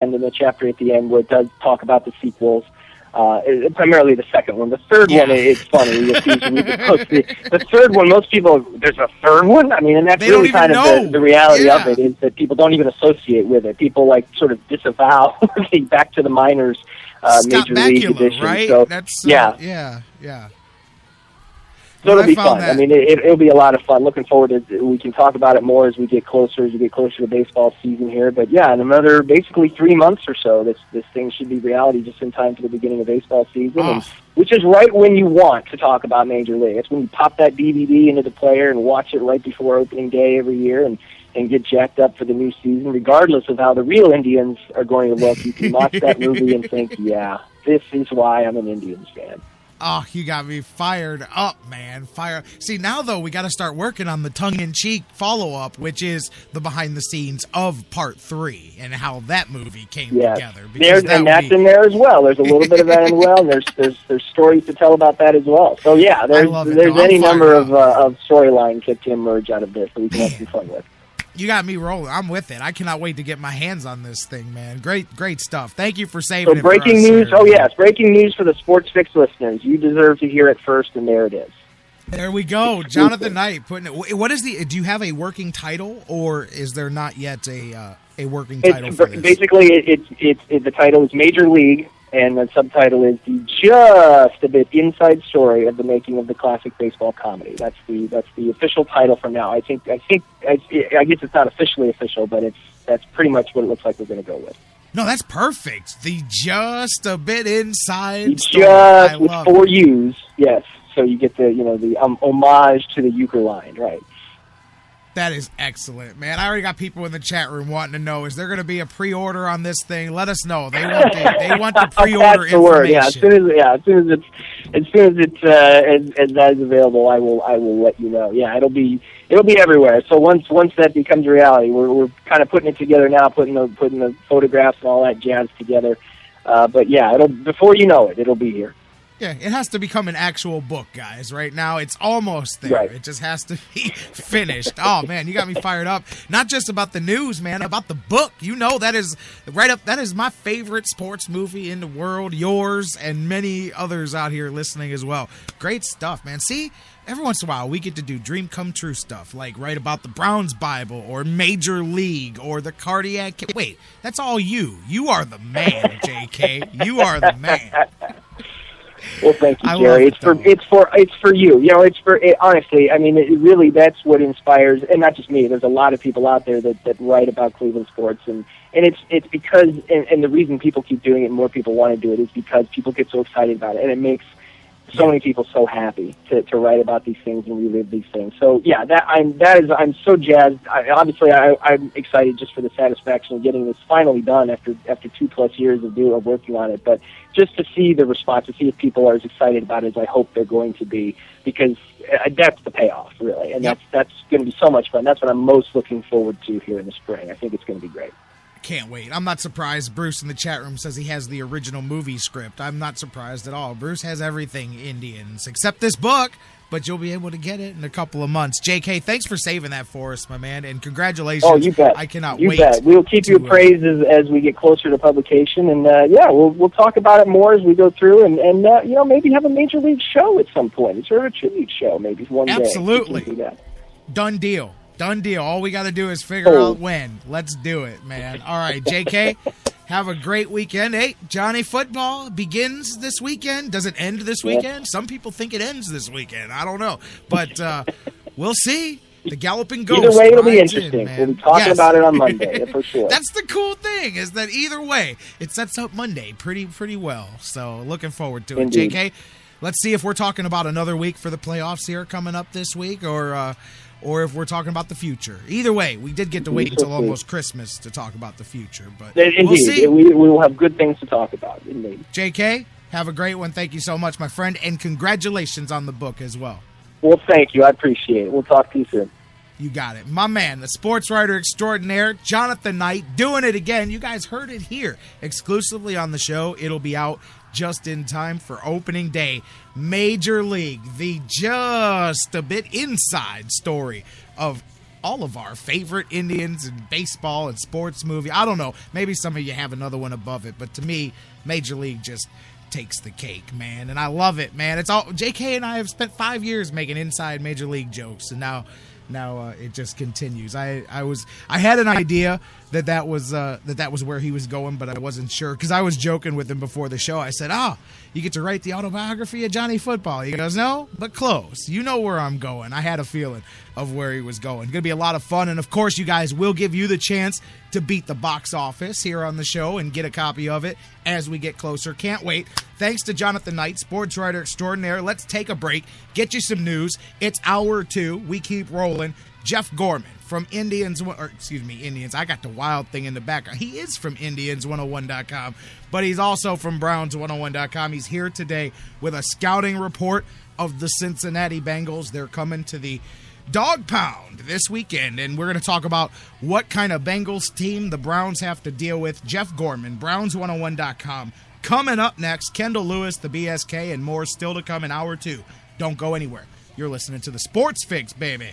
and then the chapter at the end where it does talk about the sequels. Primarily the second one. The third one, it's funny. The third one, most people, there's a third one? I mean, and that's really kind of the reality of it, is that people don't even associate with it. People, like, sort of disavow the Back to the Minors Major League edition. Right? So, yeah. So it'll be fun. I mean, it'll be a lot of fun. Looking forward to we can talk about it more as we get closer to baseball season here. But yeah, in another basically 3 months or so, this thing should be reality just in time for the beginning of baseball season, and, which is right when you want to talk about Major League. It's when you pop that DVD into the player and watch it right before opening day every year, and get jacked up for the new season, regardless of how the real Indians are going to look. You can watch that movie and think, yeah, this is why I'm an Indians fan. Oh, you got me fired up, man. See, now, though, we got to start working on the tongue-in-cheek follow-up, which is the behind-the-scenes of Part 3 and how that movie came together. That's in there as well. There's a little bit of that as well, and there's stories to tell about that as well. So, yeah, there's any number of storylines that can emerge out of this that we can have some fun with. You got me rolling. I'm with it. I cannot wait to get my hands on this thing, man. Great stuff. Thank you for saving it. So breaking news. Oh, yes. Breaking news for the Sports Fix listeners. You deserve to hear it first, and there it is. There we go. Jonathan Knight putting it. What is do you have a working title, or is there not yet a working title for this? Basically, the title is Major League, and the subtitle is the just a bit inside story of the making of the classic baseball comedy. That's the official title for now. I guess it's not officially official, but that's pretty much what it looks like we're going to go with. No, that's perfect. The just a bit inside story. Just with 4 U's, yes. So you get the homage to the euchre line, right? That is excellent, man. I already got people in the chat room wanting to know, is there going to be a pre-order on this thing? Let us know. They want the pre-order information. Word. Yeah, as soon as that is available, I will let you know. Yeah, it'll be everywhere. So once that becomes a reality, we're kind of putting it together now, putting the photographs and all that jazz together. But yeah, before you know it, it'll be here. Yeah, it has to become an actual book, guys. Right now, it's almost there. Right. It just has to be finished. Oh, man, you got me fired up. Not just about the news, man, about the book. You know, that is right up. That is my favorite sports movie in the world, yours, and many others out here listening as well. Great stuff, man. See, every once in a while, we get to do dream come true stuff, like write about the Browns Bible or Major League or the cardiac. Wait, that's all you. You are the man, JK. You are the man. Well, thank you, Jerry. It's for you. You know, honestly. I mean, really, that's what inspires, and not just me. There's a lot of people out there that write about Cleveland sports, and it's because, and the reason people keep doing it, and more people want to do it, is because people get so excited about it, and it makes so many people so happy to write about these things and relive these things. So yeah, I'm so jazzed. I'm excited just for the satisfaction of getting this finally done after 2+ years of working on it. But just to see the response, to see if people are as excited about it as I hope they're going to be, because that's the payoff, really, and that's going to be so much fun. That's what I'm most looking forward to here in the spring. I think it's going to be great. Can't wait. I'm not surprised. Bruce in the chat room says he has the original movie script. I'm not surprised at all. Bruce has everything Indians except this book, but you'll be able to get it in a couple of months. JK, thanks for saving that for us, my man, and congratulations. Oh, you bet. I cannot wait. You bet. We'll keep you appraised as we get closer to publication, and we'll talk about it more as we go through, and maybe have a Major League show at some point. It's sort of a tribute show, maybe one day. Absolutely. Done deal. Done deal. All we got to do is figure out when. Let's do it, man. All right, JK, have a great weekend. Hey, Johnny Football begins this weekend. Does it end this weekend? Some people think it ends this weekend. I don't know. But we'll see. The Galloping Ghost. Either way, it'll be interesting. We'll be talking about it on Monday, for sure. That's the cool thing, is that either way, it sets up Monday pretty well. So looking forward to it. Indeed. JK, let's see if we're talking about another week for the playoffs here coming up this week, or if we're talking about the future. Either way, we did get to wait until almost Christmas to talk about the future. But indeed, we'll see. We will have good things to talk about. Indeed. JK, have a great one. Thank you so much, my friend, and congratulations on the book as well. Well, thank you. I appreciate it. We'll talk to you soon. You got it. My man, the sports writer extraordinaire, Jonathan Knight, doing it again. You guys heard it here exclusively on the show. It'll be out just in time for opening day. Major League, the just a bit inside story of all of our favorite Indians and baseball and sports movie. I don't know. Maybe some of you have another one above it, but to me, Major League just takes the cake, man. And I love it, man. It's all JK and I have spent 5 years making inside Major League jokes, and now it just continues. I had an idea that was where he was going, but I wasn't sure because I was joking with him before the show. I said, you get to write the autobiography of Johnny Football. He goes, no, but close. You know where I'm going. I had a feeling of where he was going. Going to be a lot of fun, and of course you guys will give you the chance to beat the box office here on the show and get a copy of it as we get closer. Can't wait. Thanks to Jonathan Knight, sports writer extraordinaire. Let's take a break, get you some news. It's hour 2. We keep rolling. Jeff Gorman from Indians. I got the wild thing in the background. He is from Indians101.com, but he's also from Browns101.com. He's here today with a scouting report of the Cincinnati Bengals. They're coming to the Dog Pound this weekend, and we're going to talk about what kind of Bengals team the Browns have to deal with. Jeff Gorman, Browns101.com. Coming up next, Kendall Lewis, the BSK, and more still to come in hour 2. Don't go anywhere. You're listening to the Sports Fix, baby.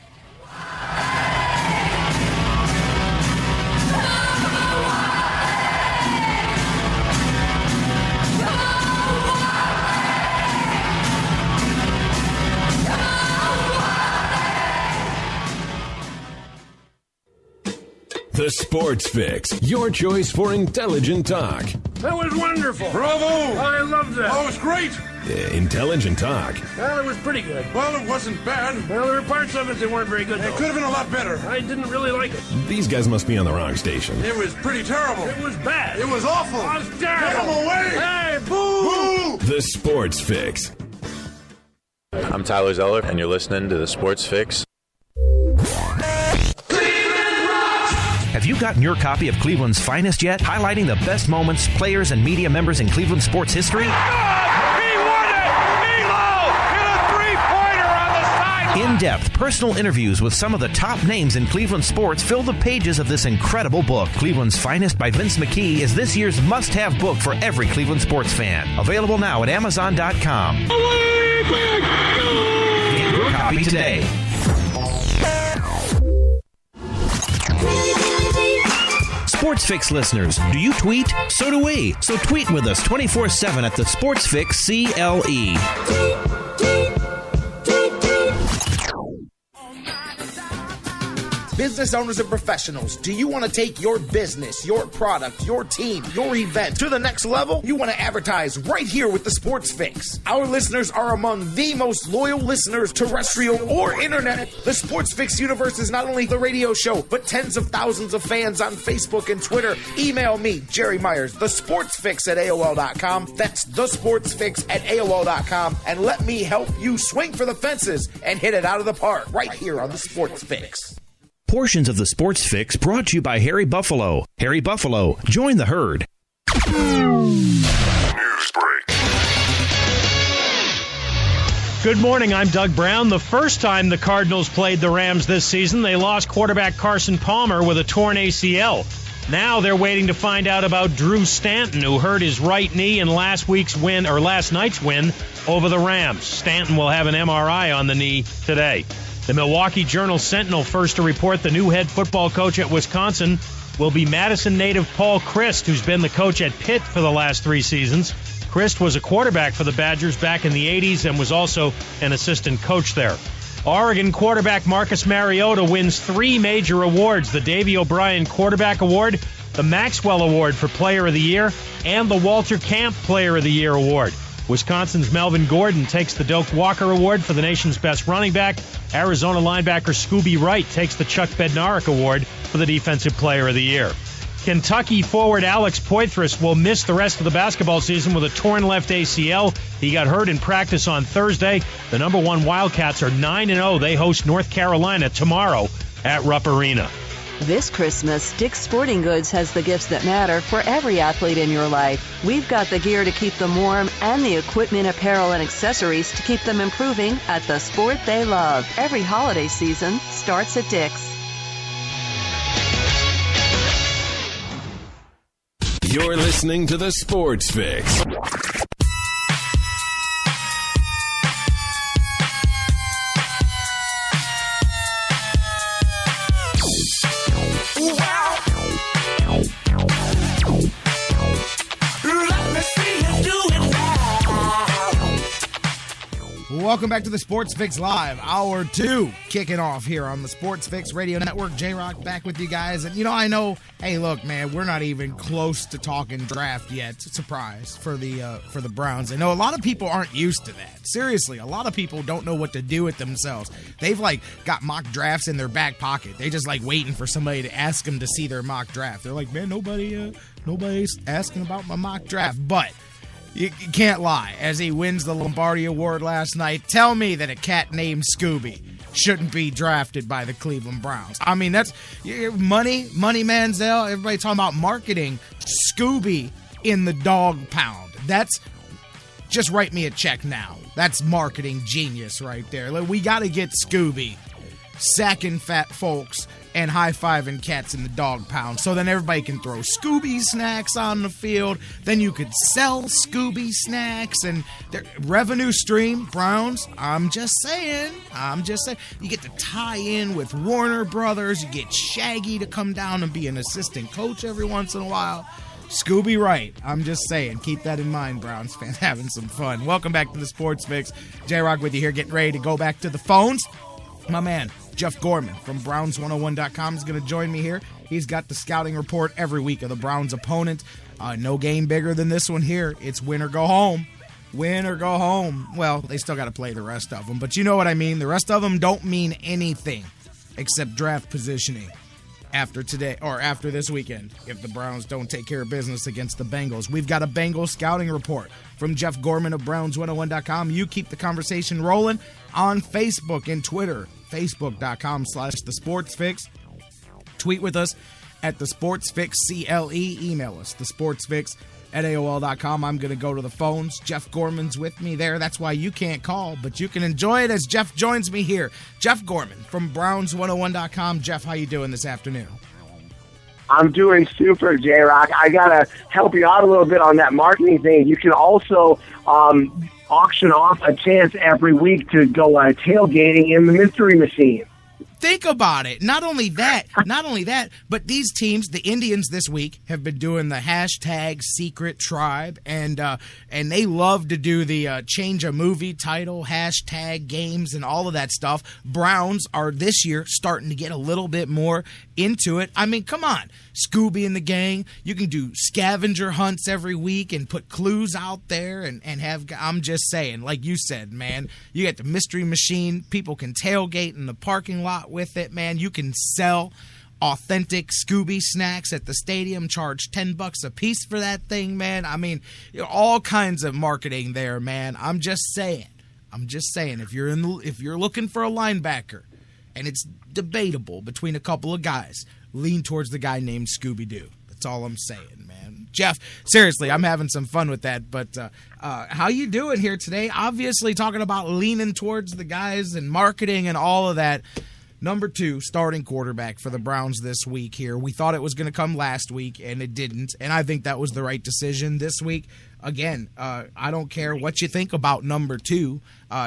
The Sports Fix, your choice for intelligent talk. That was wonderful. Bravo! I loved that. Oh, it was great. Intelligent talk. Well, it was pretty good. Well, it wasn't bad. Well, there were parts of it that weren't very good, though. It could have been a lot better. I didn't really like it. These guys must be on the wrong station. It was pretty terrible. It was bad. It was awful. It was terrible. Get him away! Hey, boo! Boo! The Sports Fix. I'm Tyler Zeller, and you're listening to The Sports Fix. Have you gotten your copy of Cleveland's Finest yet? Highlighting the best moments, players, and media members in Cleveland sports history? He won it! Milo hit a three-pointer on the side. In-depth personal interviews with some of the top names in Cleveland sports fill the pages of this incredible book. Cleveland's Finest by Vince McKee is this year's must-have book for every Cleveland sports fan. Available now at Amazon.com. Get your copy today. Sports Fix listeners, do you tweet? So do we. So tweet with us 24/7 at the Sports Fix CLE. Business owners and professionals, do you want to take your business, your product, your team, your event to the next level? You want to advertise right here with the Sports Fix. Our listeners are among the most loyal listeners, terrestrial or internet. The Sports Fix universe is not only the radio show, but tens of thousands of fans on Facebook and Twitter. Email me, Jerry Myers, thesportsfix at AOL.com. That's thesportsfix at AOL.com. And let me help you swing for the fences and hit it out of the park right here on the Sports Fix. Portions of the Sports Fix brought to you by Harry Buffalo. Harry Buffalo, join the herd. News break. Good morning, I'm Doug Brown. The first time the Cardinals played the Rams this season, they lost quarterback Carson Palmer with a torn ACL. Now they're waiting to find out about Drew Stanton, who hurt his right knee in last night's win over the Rams. Stanton will have an MRI on the knee today. The Milwaukee Journal-Sentinel first to report the new head football coach at Wisconsin will be Madison native Paul Chryst, who's been the coach at Pitt for the last 3 seasons. Chryst was a quarterback for the Badgers back in the 80s and was also an assistant coach there. Oregon quarterback Marcus Mariota wins 3 major awards: the Davey O'Brien Quarterback Award, the Maxwell Award for Player of the Year, and the Walter Camp Player of the Year Award. Wisconsin's Melvin Gordon takes the Doak Walker Award for the nation's best running back. Arizona linebacker Scooby Wright takes the Chuck Bednarik Award for the Defensive Player of the Year. Kentucky forward Alex Poitras will miss the rest of the basketball season with a torn left ACL. He got hurt in practice on Thursday. The number 1 Wildcats are 9-0. They host North Carolina tomorrow at Rupp Arena. This Christmas, Dick's Sporting Goods has the gifts that matter for every athlete in your life. We've got the gear to keep them warm and the equipment, apparel, and accessories to keep them improving at the sport they love. Every holiday season starts at Dick's. You're listening to the Sports Fix. welcome back to the Sports Fix Live, Hour 2, kicking off here on the Sports Fix Radio Network. J-Rock back with you guys. And, I know, hey, look, man, we're not even close to talking draft yet. Surprise for the Browns. I know a lot of people aren't used to that. Seriously, a lot of people don't know what to do with themselves. They've, got mock drafts in their back pocket. They just, waiting for somebody to ask them to see their mock draft. They're like, man, nobody's asking about my mock draft. But you can't lie. As he wins the Lombardi Award last night, tell me that a cat named Scooby shouldn't be drafted by the Cleveland Browns. I mean, that's money Manziel. Everybody talking about marketing. Scooby in the dog pound. That's just write me a check now. That's marketing genius right there. We got to get Scooby sacking fat folks and high-fiving cats in the dog pound, so then everybody can throw Scooby snacks on the field. Then you could sell Scooby snacks and revenue stream, Browns. I'm just saying. You get to tie in with Warner Brothers. You get Shaggy to come down and be an assistant coach every once in a while. Scooby right. I'm just saying. Keep that in mind, Browns fans. Having some fun. Welcome back to the Sports Fix. J-Rock with you here, getting ready to go back to the phones. My man, Jeff Gorman from Browns101.com is going to join me here. He's got the scouting report every week of the Browns' opponent. No game bigger than this one here. It's win or go home. Win or go home. Well, they still got to play the rest of them, but you know what I mean. The rest of them don't mean anything except draft positioning after today or after this weekend if the Browns don't take care of business against the Bengals. We've got a Bengals scouting report from Jeff Gorman of Browns101.com. You keep the conversation rolling on Facebook and Twitter. Facebook.com/thesportsfix. Tweet with us at thesportsfixcle. Email us, thesportsfix@AOL.com. I'm going to go to the phones. Jeff Gorman's with me there. That's why you can't call, but you can enjoy it as Jeff joins me here. Jeff Gorman from Browns101.com. Jeff, how you doing this afternoon? I'm doing super, J-Rock. I got to help you out a little bit on that marketing thing. You can also auction off a chance every week to go tailgating in the mystery machine. Think about it. Not only that, but these teams, the Indians this week, have been doing the hashtag secret tribe, and they love to do the change a movie title, hashtag games, and all of that stuff. Browns are this year starting to get a little bit more into it. I mean, come on. Scooby and the gang. You can do scavenger hunts every week and put clues out there and have, I'm just saying, like you said, man, you got the mystery machine. People can tailgate in the parking lot with it, man. You can sell authentic Scooby snacks at the stadium, charge $10 a piece for that thing, man. I mean, all kinds of marketing there, man. I'm just saying, if you're looking for a linebacker and it's debatable between a couple of guys, lean towards the guy named Scooby-Doo. That's all I'm saying, man. Jeff, seriously, I'm having some fun with that, but how you doing here today? Obviously talking about leaning towards the guys and marketing and all of that. Number 2, starting quarterback for the Browns this week here. We thought it was going to come last week, and it didn't, and I think that was the right decision this week. Again, I don't care what you think about number 2.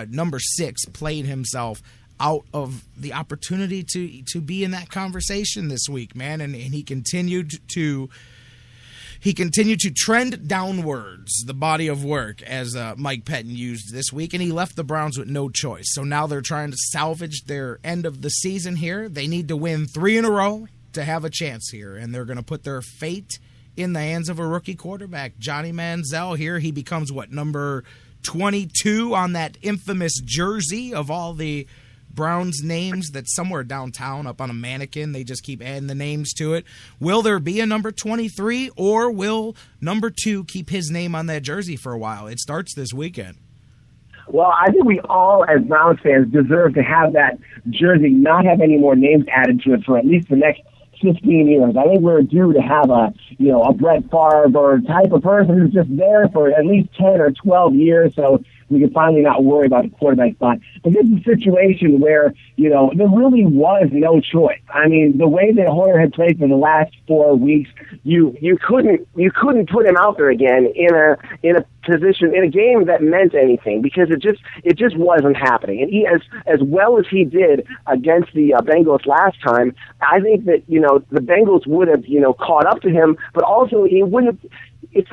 Number 6 played himself out of the opportunity to be in that conversation this week, man, and he continued to trend downwards, the body of work, as Mike Pettin used this week, and he left the Browns with no choice. So now they're trying to salvage their end of the season here. They need to win 3 in a row to have a chance here, and they're going to put their fate in the hands of a rookie quarterback, Johnny Manziel here. He becomes, number 22 on that infamous jersey of all the Browns names that's somewhere downtown up on a mannequin. They just keep adding the names to it. Will there be a number 23, or will number 2 keep his name on that jersey for a while? It starts this weekend. Well, I think we all, as Browns fans, deserve to have that jersey not have any more names added to it for at least the next 15 years. I think we're due to have a Brett Favre type of person who's just there for at least 10 or 12 years, so we can finally not worry about the quarterback spot. But this is a situation where, there really was no choice. I mean, the way that Hoyer had played for the last 4 weeks, you couldn't put him out there again in a position, in a game that meant anything, because it just wasn't happening. And he, as well as he did against the Bengals last time, I think that, the Bengals would have, caught up to him, but also he wouldn't. It's